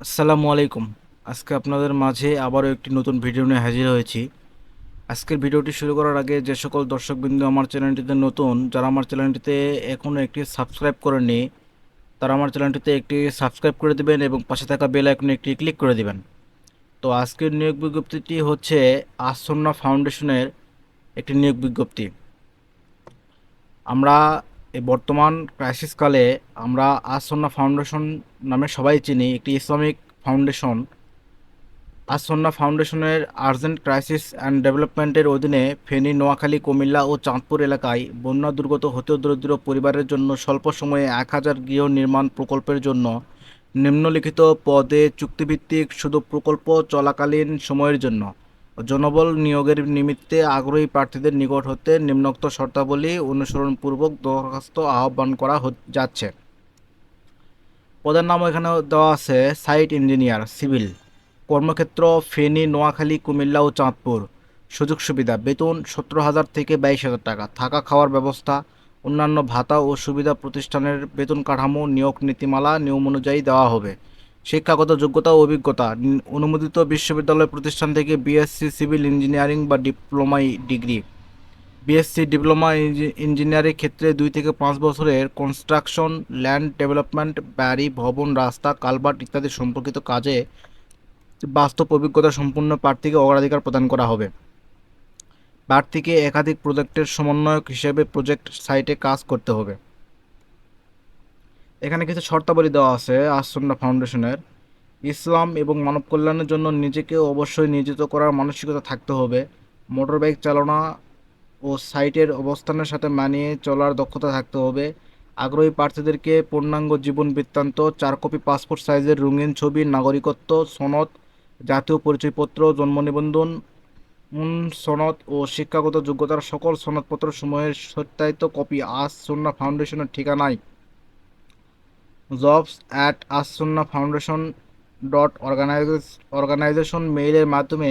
আসসালামু আলাইকুম। আজকে আপনাদের মাঝে আবারও একটি নতুন ভিডিও নিয়ে হাজির হয়েছি। আজকের ভিডিওটি শুরু করার আগে যে সকল দর্শকবৃন্দ আমার চ্যানেলটিতে নতুন, যারা আমার চ্যানেলটিতে এখনও একটি সাবস্ক্রাইব করেননি, তারা আমার চ্যানেলটিতে একটি সাবস্ক্রাইব করে দিবেন এবং পাশে থাকা বেল আইকনে একটি ক্লিক করে দিবেন। তো আজকের নিয়োগ বিজ্ঞপ্তিটি হচ্ছে আসন্না ফাউন্ডেশনের একটি নিয়োগ বিজ্ঞপ্তি। আমরা এই বর্তমান ক্রাইসিসকালে আমরা আসন্না ফাউন্ডেশন নামে সবাই চিনি, একটি ইসলামিক ফাউন্ডেশন। আসন্না ফাউন্ডেশনের আর্জেন্ট ক্রাইসিস অ্যান্ড ডেভেলপমেন্টের অধীনে ফেনী, নোয়াখালী, কুমিল্লা ও চাঁদপুর এলাকায় বন্যা দুর্গত হতদরিদ্র পরিবারের জন্য স্বল্প সময়ে 1000 গৃহ নির্মাণ প্রকল্পের জন্য নিম্নলিখিত পদে চুক্তিভিত্তিক শুধু প্রকল্প চলাকালীন সময়ের জন্য জনবল নিয়োগের নিমিত্তে আগ্রহী প্রার্থীদের নিকট হতে নিম্নোক্ত শর্তাবলী অনুসরণপূর্বক দরখাস্ত আহ্বান করা যাচ্ছে। পদের নাম এখানে দেওয়া আছে সাইট ইঞ্জিনিয়ার সিভিল। কর্মক্ষেত্র ফেনী, নোয়াখালী, কুমিল্লা ও চাঁদপুর। সুযোগ সুবিধা: বেতন 17,000 থেকে 22,000 টাকা, থাকা খাওয়ার ব্যবস্থা, অন্যান্য ভাতা ও সুবিধা প্রতিষ্ঠানের বেতন কাঠামো নিয়োগ নীতিমালা নিয়ম অনুযায়ী দেওয়া হবে। শিক্ষাগত যোগ্যতা ও অভিজ্ঞতা: অনুমোদিত বিশ্ববিদ্যালয় প্রতিষ্ঠান থেকে বিএসসি সিভিল ইঞ্জিনিয়ারিং বা diploma degree, BSc diploma engineering ক্ষেত্রে 2 থেকে 5 বছরের কনস্ট্রাকশন, ল্যান্ড ডেভেলপমেন্ট, বাড়ি, ভবন, রাস্তা, কালভার্ট ইত্যাদি সম্পর্কিত কাজে বাস্তব অভিজ্ঞতা সম্পন্ন প্রার্থীকে অগ্রাধিকার প্রদান করা হবে। প্রার্থীকে একাধিক প্রজেক্টের সমন্বয়ক হিসেবে প্রজেক্ট সাইটে কাজ করতে হবে। এখানে কিছু শর্তাবলী দেওয়া আছে আসন্না ফাউন্ডেশনের। ইসলাম এবং মানব কল্যাণের জন্য নিজেকে অবশ্যই নিয়োজিত করার মানসিকতা থাকতে হবে। মোটরবাইক চালনা ও সাইটের অবস্থানের সাথে মানিয়ে চলার দক্ষতা থাকতে হবে। আগ্রহী প্রার্থীদেরকে পূর্ণাঙ্গ জীবন বৃত্তান্ত, 4 কপি পাসপোর্ট সাইজের রঙিন ছবি, নাগরিকত্ব সনদ, জাতীয় পরিচয়পত্র, জন্ম নিবন্ধন সনদ ও শিক্ষাগত যোগ্যতার সকল সনদপত্র সমূহের সত্যায়িত কপি আসন্না ফাউন্ডেশনের ঠিকানায় jobs@assunnafoundation.organization মেইলের মাধ্যমে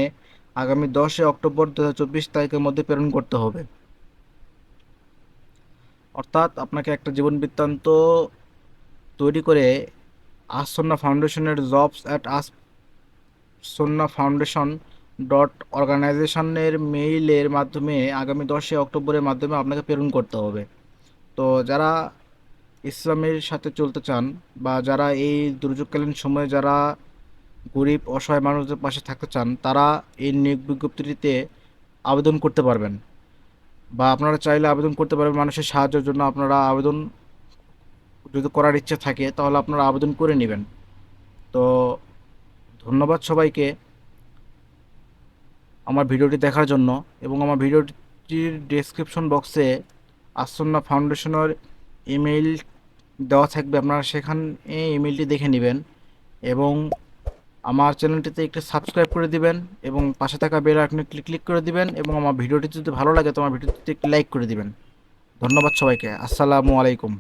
আগামী 10 অক্টোবর 2024 তারিখের মধ্যে প্রেরণ করতে হবে। অর্থাৎ আপনাকে একটা জীবন বৃত্তান্ত তৈরি করে আসন্না ফাউন্ডেশনের jobs@assunnafoundation.organizationের মেইলের মাধ্যমে আগামী 10 অক্টোবরের মাধ্যমে আপনাকে প্রেরণ করতে হবে। তো যারা ইসলামের সাথে চলতে চান বা যারা এই দুর্যোগকালীন সময়ে যারা গরিব অসহায় মানুষদের পাশে থাকতে চান, তারা এই নিয়োগ বিজ্ঞপ্তিটিতে আবেদন করতে পারবেন বা আপনারা চাইলে আবেদন করতে পারবেন। মানুষের সাহায্যের জন্য আপনারা আবেদন যদি করার ইচ্ছে থাকে তাহলে আপনারা আবেদন করে নেবেন। তো ধন্যবাদ সবাইকে আমার ভিডিওটি দেখার জন্য, এবং আমার ভিডিওটির ডেসক্রিপশন বক্সে আসন্না ফাউন্ডেশনের ইমেইল দেওয়া থাকবে, আপনারা সেখানে ইমেইলটি দেখে নেবেন এবং আমার চ্যানেলটিতে একটু সাবস্ক্রাইব করে দিবেন এবং পাশে থাকা বেল আইকনে ক্লিক করে দিবেন এবং আমার ভিডিওটি যদি ভালো লাগে তো আমার ভিডিওটিতে একটি লাইক করে দিবেন। ধন্যবাদ সবাইকে। আসসালামু আলাইকুম।